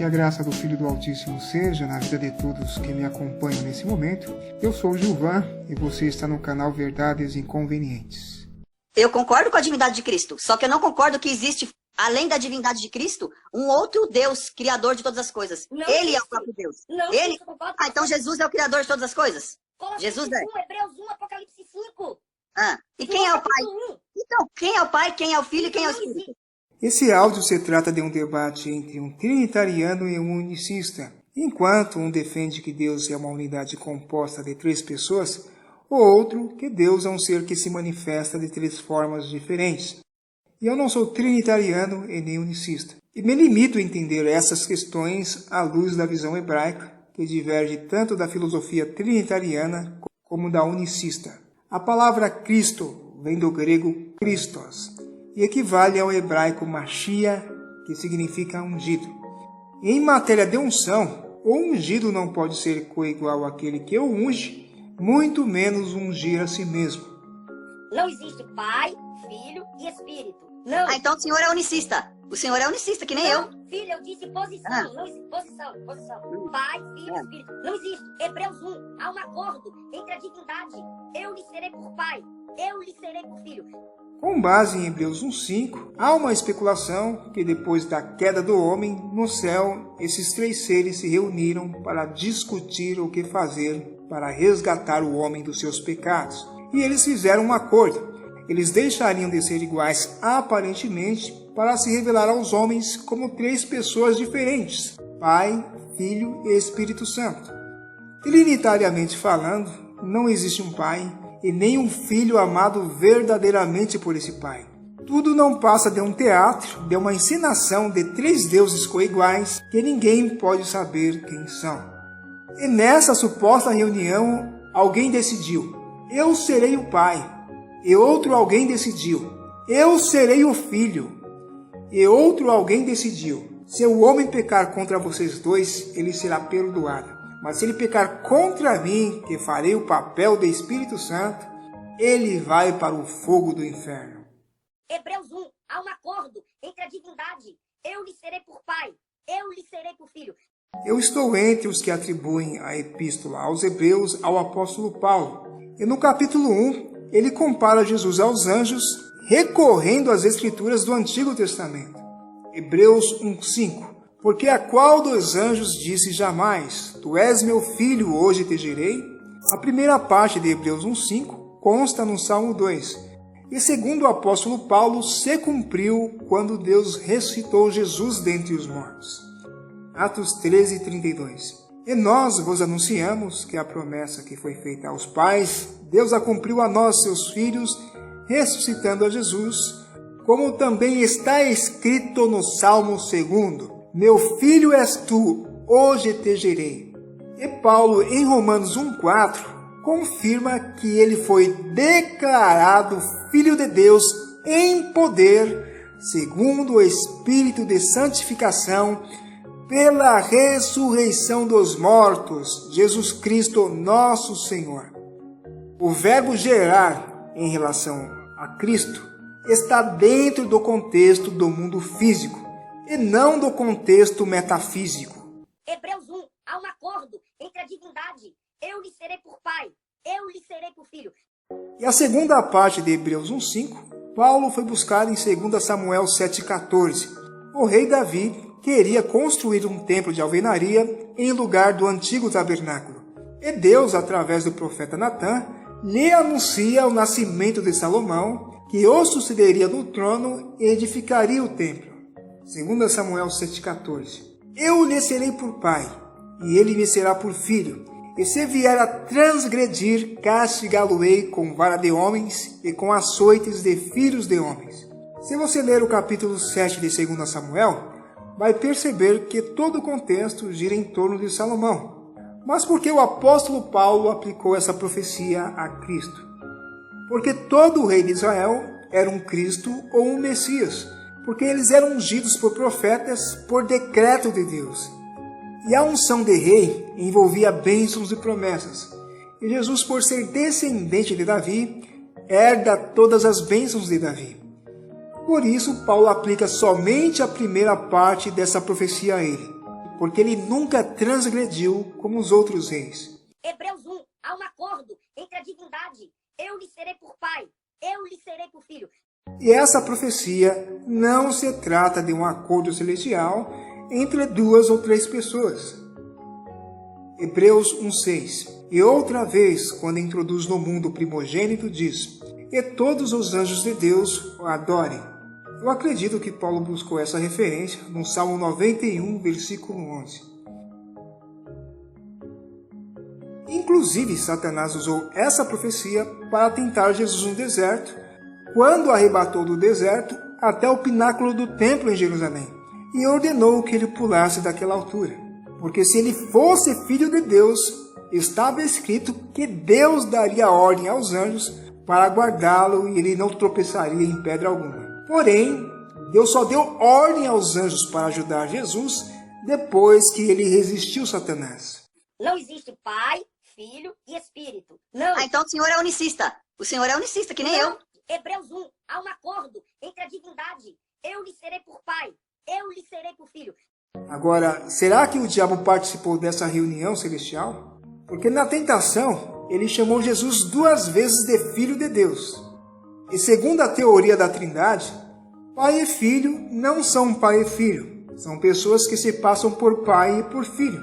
Que a graça do Filho do Altíssimo seja na vida de todos que me acompanham nesse momento. Eu sou o Gilvan e você está no canal Verdades Inconvenientes. Eu concordo com a divindade de Cristo, só que eu não concordo que existe, além da divindade de Cristo, um outro Deus, criador de todas as coisas. Não Ele existe. é o próprio Deus. Não, Ele... eu concordo. então Jesus é o criador de todas as coisas? Colossenses Jesus é. 1, Hebreus 1, Apocalipse 5. E quem é o Pai? Então, quem é o Pai, quem é o Filho e quem é o Espírito? Esse áudio se trata de um debate entre um trinitariano e um unicista. Enquanto um defende que Deus é uma unidade composta de 3 pessoas, o outro que Deus é um ser que se manifesta de 3 formas diferentes. E eu não sou trinitariano e nem unicista. E me limito a entender essas questões à luz da visão hebraica, que diverge tanto da filosofia trinitariana como da unicista. A palavra Cristo vem do grego Christos e equivale ao hebraico Mashiach, que significa ungido. E em matéria de unção, o ungido não pode ser coigual àquele que o unge, muito menos ungir a si mesmo. Não existe Pai, Filho e Espírito. Não. Então o Senhor é unicista. O Senhor é unicista, que nem eu. Filho, eu disse posição. Não existe posição. Pai, Filho e Espírito. Não existe. Hebreus 1. Há um acordo entre a divindade. Eu lhe serei por Pai. Eu lhe serei por Filho. Com base em Hebreus 1:5, há uma especulação que depois da queda do homem, no céu, esses 3 seres se reuniram para discutir o que fazer para resgatar o homem dos seus pecados. E eles fizeram um acordo. Eles deixariam de ser iguais aparentemente para se revelar aos homens como 3 pessoas diferentes, Pai, Filho e Espírito Santo. Trinitariamente falando, não existe um Pai e nem um Filho amado verdadeiramente por esse Pai. Tudo não passa de um teatro, de uma encenação de 3 deuses coiguais que ninguém pode saber quem são. E nessa suposta reunião, alguém decidiu: eu serei o Pai. E outro alguém decidiu: eu serei o Filho. E outro alguém decidiu: se o homem pecar contra vocês 2, ele será perdoado. Mas se ele pecar contra mim, que farei o papel do Espírito Santo, ele vai para o fogo do inferno. Hebreus 1. Há um acordo entre a divindade. Eu lhe serei por Pai. Eu lhe serei por Filho. Eu estou entre os que atribuem a epístola aos Hebreus ao apóstolo Paulo. E no capítulo 1, ele compara Jesus aos anjos, recorrendo às escrituras do Antigo Testamento. Hebreus 1:5. Porque a qual dos anjos disse jamais: tu és meu filho, hoje te gerei? A primeira parte de Hebreus 1:5 consta no Salmo 2. E segundo o apóstolo Paulo, se cumpriu quando Deus ressuscitou Jesus dentre os mortos. Atos 13:32. E nós vos anunciamos que a promessa que foi feita aos pais, Deus a cumpriu a nós, seus filhos, ressuscitando a Jesus, como também está escrito no Salmo 2: meu filho és tu, hoje te gerei. E Paulo, em Romanos 1:4, confirma que ele foi declarado Filho de Deus em poder, segundo o Espírito de santificação, pela ressurreição dos mortos, Jesus Cristo nosso Senhor. O verbo gerar em relação a Cristo está dentro do contexto do mundo físico e não do contexto metafísico. Hebreus 1. Há um acordo entre a divindade. Eu lhe serei por Pai. Eu lhe serei por Filho. E a segunda parte de Hebreus 1:5, Paulo foi buscar em 2 Samuel 7:14. O rei Davi queria construir um templo de alvenaria em lugar do antigo tabernáculo. E Deus, através do profeta Natã, lhe anuncia o nascimento de Salomão, que o sucederia no trono e edificaria o templo. 2 Samuel 7:14. Eu lhe serei por pai, e ele me será por filho. E se vier a transgredir, castigá-lo-ei com vara de homens e com açoites de filhos de homens. Se você ler o capítulo 7 de 2 Samuel, vai perceber que todo o contexto gira em torno de Salomão. Mas por que o apóstolo Paulo aplicou essa profecia a Cristo? Porque todo rei de Israel era um Cristo ou um Messias, porque eles eram ungidos por profetas por decreto de Deus. E a unção de rei envolvia bênçãos e promessas. E Jesus, por ser descendente de Davi, herda todas as bênçãos de Davi. Por isso, Paulo aplica somente a primeira parte dessa profecia a ele. porque ele nunca transgrediu como os outros reis. Hebreus 1, há um acordo entre a divindade. Eu lhe serei por pai, eu lhe serei por filho. E essa profecia não se trata de um acordo celestial entre 2 ou 3 pessoas. Hebreus 1,6. E outra vez, quando introduz no mundo o primogênito, diz: e todos os anjos de Deus o adorem. Eu acredito que Paulo buscou essa referência no Salmo 91, versículo 11. Inclusive, Satanás usou essa profecia para tentar Jesus no deserto, quando o arrebatou do deserto até o pináculo do templo em Jerusalém, e ordenou que ele pulasse daquela altura. Porque se ele fosse filho de Deus, estava escrito que Deus daria ordem aos anjos para guardá-lo e ele não tropeçaria em pedra alguma. Porém, Deus só deu ordem aos anjos para ajudar Jesus depois que ele resistiu Satanás. Não existe pai, filho e espírito. Não. Ah, então o senhor é unicista. O senhor é unicista, que nem eu. Hebreus 1, há um acordo entre a divindade. Eu lhe serei por pai, eu lhe serei por filho. Agora, será que o diabo participou dessa reunião celestial? Porque na tentação, ele chamou Jesus 2 vezes de Filho de Deus. E segundo a teoria da Trindade, pai e filho não são pai e filho. São pessoas que se passam por pai e por filho.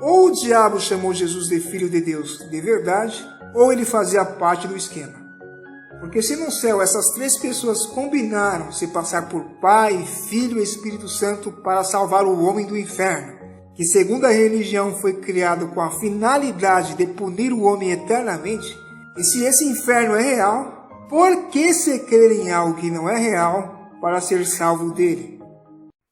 Ou o diabo chamou Jesus de Filho de Deus de verdade, ou ele fazia parte do esquema. Porque se no céu essas 3 pessoas combinaram se passar por Pai, Filho e Espírito Santo para salvar o homem do inferno, que segundo a religião foi criado com a finalidade de punir o homem eternamente, e se esse inferno é real, por que se crer em algo que não é real para ser salvo dele?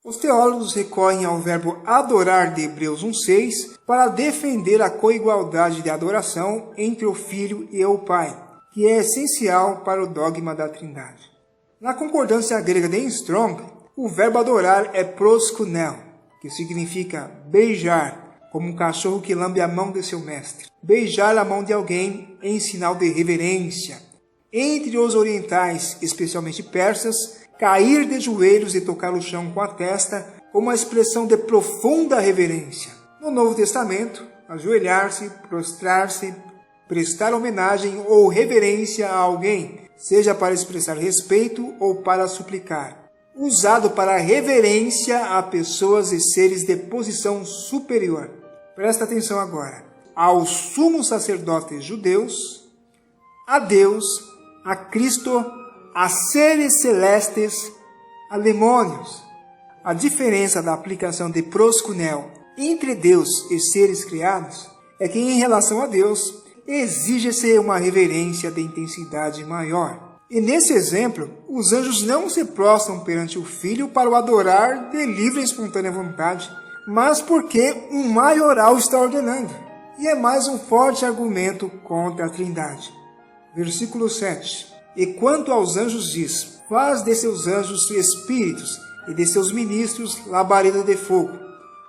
Os teólogos recorrem ao verbo adorar de Hebreus 1,6 para defender a coigualdade de adoração entre o Filho e o Pai, que é essencial para o dogma da Trindade. Na concordância grega de Strong, o verbo adorar é proskuneo, que significa beijar, como um cachorro que lambe a mão de seu mestre. Beijar a mão de alguém em sinal de reverência. Entre os orientais, especialmente persas, cair de joelhos e tocar o chão com a testa como uma expressão de profunda reverência. No Novo Testamento, ajoelhar-se, prostrar-se, prestar homenagem ou reverência a alguém, seja para expressar respeito ou para suplicar. Usado para reverência a pessoas e seres de posição superior. Presta atenção agora. Aos sumos sacerdotes judeus, a Deus, a Cristo, a seres celestes, a demônios. A diferença da aplicação de proskuneo entre Deus e seres criados é que em relação a Deus, exige-se uma reverência de intensidade maior. E nesse exemplo, os anjos não se prostram perante o Filho para o adorar de livre e espontânea vontade, mas porque um maioral está ordenando. E é mais um forte argumento contra a Trindade. Versículo 7. E quanto aos anjos diz: faz de seus anjos espíritos e de seus ministros labareda de fogo.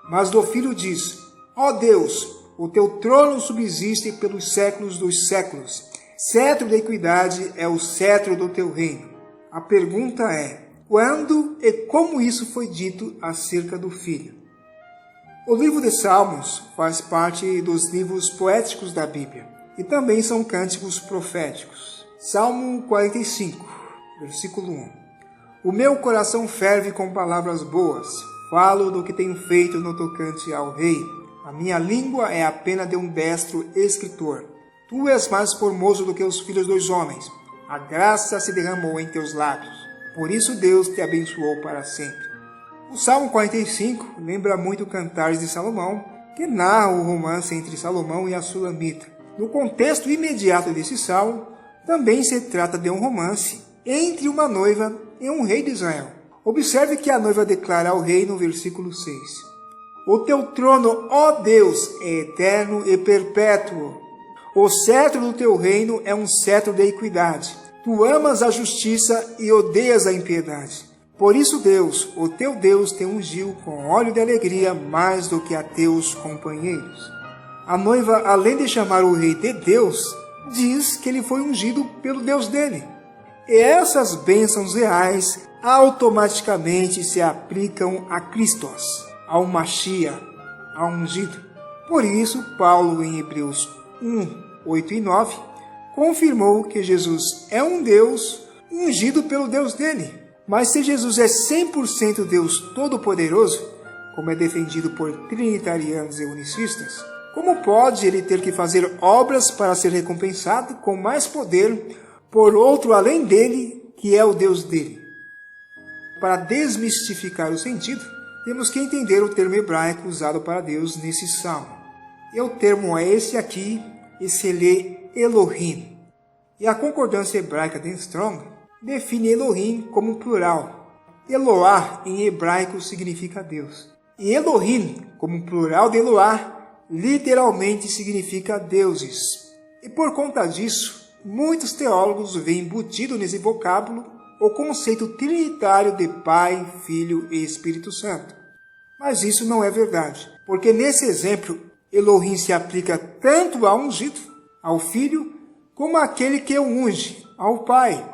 Mas do Filho diz: ó Deus, o teu trono subsiste pelos séculos dos séculos. Cetro da equidade é o cetro do teu reino. A pergunta é: quando e como isso foi dito acerca do Filho? O livro de Salmos faz parte dos livros poéticos da Bíblia e também são cânticos proféticos. Salmo 45, versículo 1. O meu coração ferve com palavras boas. Falo do que tenho feito no tocante ao rei. A minha língua é a pena de um destro escritor. Tu és mais formoso do que os filhos dos homens. A graça se derramou em teus lábios. Por isso Deus te abençoou para sempre. O Salmo 45 lembra muito Cantares de Salomão, que narra o romance entre Salomão e a Sulamita. No contexto imediato desse salmo, também se trata de um romance entre uma noiva e um rei de Israel. Observe que a noiva declara ao rei no versículo 6. O teu trono, ó Deus, é eterno e perpétuo. O cetro do teu reino é um cetro de equidade. Tu amas a justiça e odeias a impiedade. Por isso Deus, o teu Deus, te ungiu com óleo de alegria mais do que a teus companheiros. A noiva, além de chamar o rei de Deus, diz que ele foi ungido pelo Deus dele. E essas bênçãos reais automaticamente se aplicam a Cristos, ao Mashiach, ao ungido. Por isso, Paulo, em Hebreus 1, 8 e 9, confirmou que Jesus é um Deus ungido pelo Deus dele. Mas se Jesus é 100% Deus Todo-Poderoso, como é defendido por trinitarianos e unicistas, como pode ele ter que fazer obras para ser recompensado com mais poder por outro além dele, que é o Deus dele? Para desmistificar o sentido, temos que entender o termo hebraico usado para Deus nesse salmo. E o termo é esse aqui, e se lê Elohim. E a concordância hebraica de Strong define Elohim como plural. Eloá em hebraico significa Deus. E Elohim, como plural de Eloá, literalmente significa deuses. E por conta disso, muitos teólogos veem embutido nesse vocábulo o conceito trinitário de Pai, Filho e Espírito Santo. Mas isso não é verdade, porque nesse exemplo, Elohim se aplica tanto ao ungido, ao Filho, como àquele que o unge, ao Pai.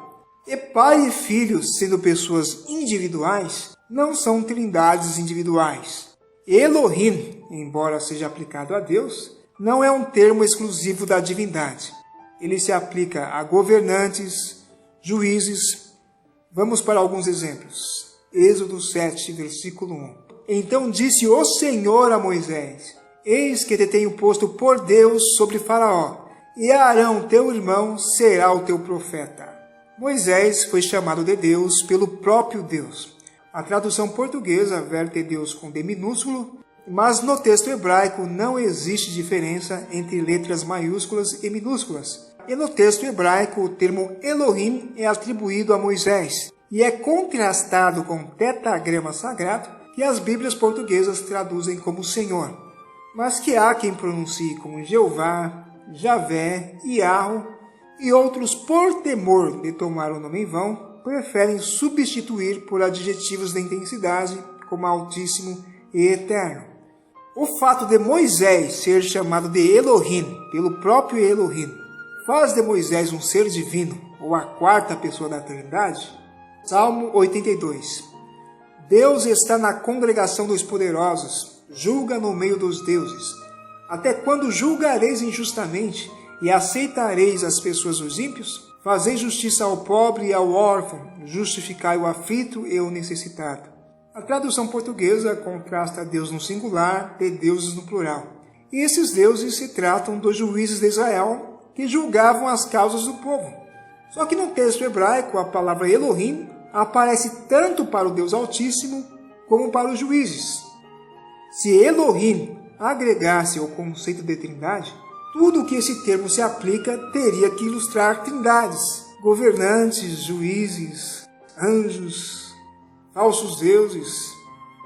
E Pai e Filho, sendo pessoas individuais, não são trindades individuais. Elohim, embora seja aplicado a Deus, não é um termo exclusivo da divindade. Ele se aplica a governantes, juízes. Vamos para alguns exemplos. Êxodo 7, versículo 1. Então disse o Senhor a Moisés: Eis que te tenho posto por Deus sobre Faraó, e Arão teu irmão será o teu profeta. Moisés foi chamado de Deus pelo próprio Deus. A tradução portuguesa verte Deus com D minúsculo, mas no texto hebraico não existe diferença entre letras maiúsculas e minúsculas. E no texto hebraico o termo Elohim é atribuído a Moisés e é contrastado com o tetragrama sagrado que as Bíblias portuguesas traduzem como Senhor, mas que há quem pronuncie como Jeová, Javé, Yahweh, e outros, por temor de tomar o nome em vão, preferem substituir por adjetivos de intensidade, como Altíssimo e Eterno. O fato de Moisés ser chamado de Elohim, pelo próprio Elohim, faz de Moisés um ser divino, ou a quarta pessoa da Trindade? Salmo 82. Deus está na congregação dos poderosos, julga no meio dos deuses. Até quando julgareis injustamente e aceitareis as pessoas dos ímpios? Fazei justiça ao pobre e ao órfão, justificai o aflito e o necessitado. A tradução portuguesa contrasta Deus no singular de deuses no plural. E esses deuses se tratam dos juízes de Israel que julgavam as causas do povo. Só que no texto hebraico a palavra Elohim aparece tanto para o Deus Altíssimo como para os juízes. Se Elohim agregasse ao conceito de trindade, tudo o que esse termo se aplica teria que ilustrar trindades, governantes, juízes, anjos, falsos deuses.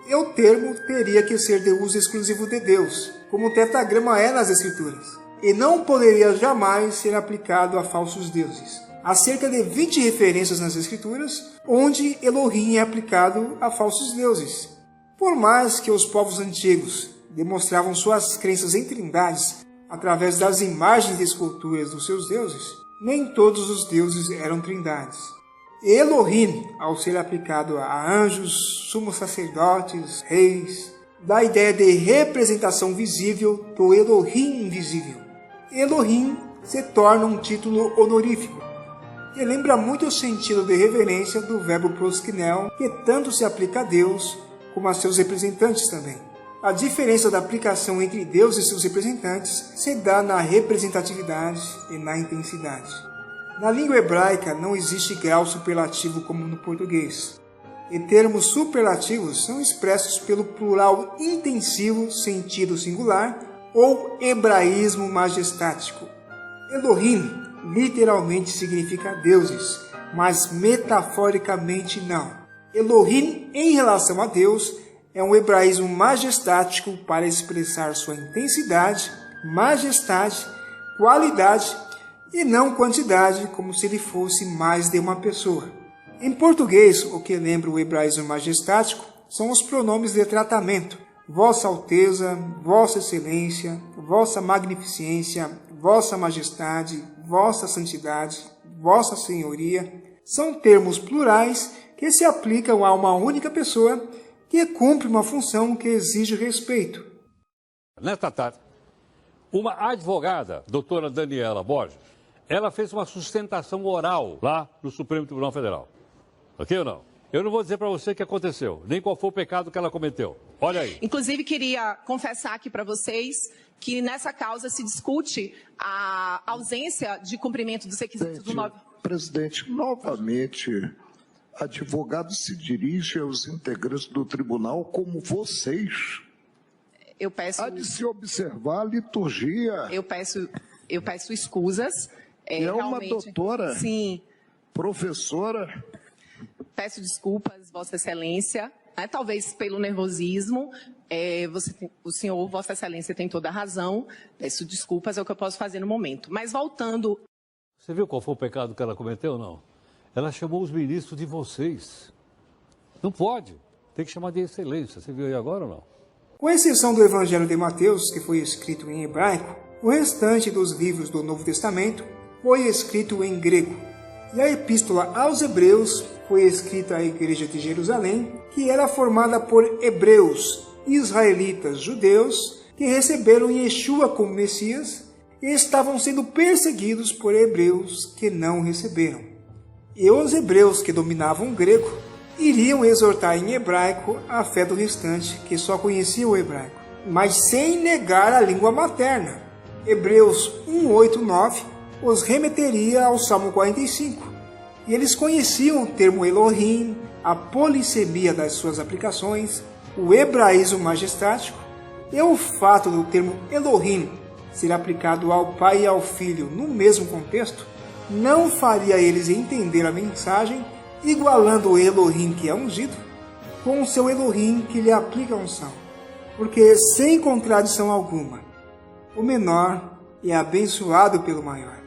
E o termo teria que ser de uso exclusivo de Deus, como o tetragrama é nas Escrituras, e não poderia jamais ser aplicado a falsos deuses. Há cerca de 20 referências nas Escrituras onde Elohim é aplicado a falsos deuses. Por mais que os povos antigos demonstravam suas crenças em trindades através das imagens e esculturas dos seus deuses, nem todos os deuses eram trindades. Elohim, ao ser aplicado a anjos, sumos sacerdotes, reis, dá a ideia de representação visível do Elohim invisível. Elohim se torna um título honorífico, que lembra muito o sentido de reverência do verbo proskinel, que tanto se aplica a Deus como a seus representantes também. A diferença da aplicação entre Deus e seus representantes se dá na representatividade e na intensidade. Na língua hebraica não existe grau superlativo como no português, e termos superlativos são expressos pelo plural intensivo sentido singular ou hebraísmo majestático. Elohim literalmente significa deuses, mas metaforicamente não. Elohim em relação a Deus é um hebraísmo majestático para expressar sua intensidade, majestade, qualidade e não quantidade, como se ele fosse mais de uma pessoa. Em português, o que lembra o hebraísmo majestático são os pronomes de tratamento: Vossa Alteza, Vossa Excelência, Vossa Magnificência, Vossa Majestade, Vossa Santidade, Vossa Senhoria. São termos plurais que se aplicam a uma única pessoa que cumpre uma função que exige respeito. Nesta tarde, uma advogada, doutora Daniela Borges, ela fez uma sustentação oral lá no Supremo Tribunal Federal. Ok ou não? Eu não vou dizer para você o que aconteceu, nem qual foi o pecado que ela cometeu. Olha aí. Inclusive, queria confessar aqui para vocês que nessa causa se discute a ausência de cumprimento dos requisitos do 9... Presidente, novamente, advogado se dirige aos integrantes do tribunal como vocês. Eu peço... Há de se observar a liturgia. Eu peço escusas. É uma doutora. Sim. Professora. Peço desculpas, Vossa Excelência. Talvez pelo nervosismo. O senhor, Vossa Excelência, tem toda a razão. Peço desculpas, é o que eu posso fazer no momento. Mas voltando... Você viu qual foi o pecado que ela cometeu ou não? Ela chamou os ministros de vocês. Não pode. Tem que chamar de excelência. Você viu aí agora ou não? Com exceção do Evangelho de Mateus, que foi escrito em hebraico, o restante dos livros do Novo Testamento foi escrito em grego. E a Epístola aos Hebreus foi escrita à Igreja de Jerusalém, que era formada por hebreus, israelitas, judeus, que receberam Yeshua como Messias e estavam sendo perseguidos por hebreus que não receberam. E os hebreus que dominavam o grego iriam exortar em hebraico a fé do restante, que só conhecia o hebraico, mas sem negar a língua materna. Hebreus 1:8-9 os remeteria ao Salmo 45, e eles conheciam o termo Elohim, a polissemia das suas aplicações, o hebraísmo majestático, e o fato do termo Elohim ser aplicado ao Pai e ao Filho no mesmo contexto, não faria eles entender a mensagem igualando o Elohim que é ungido com o seu Elohim que lhe aplica a unção. Porque, sem contradição alguma, o menor é abençoado pelo maior.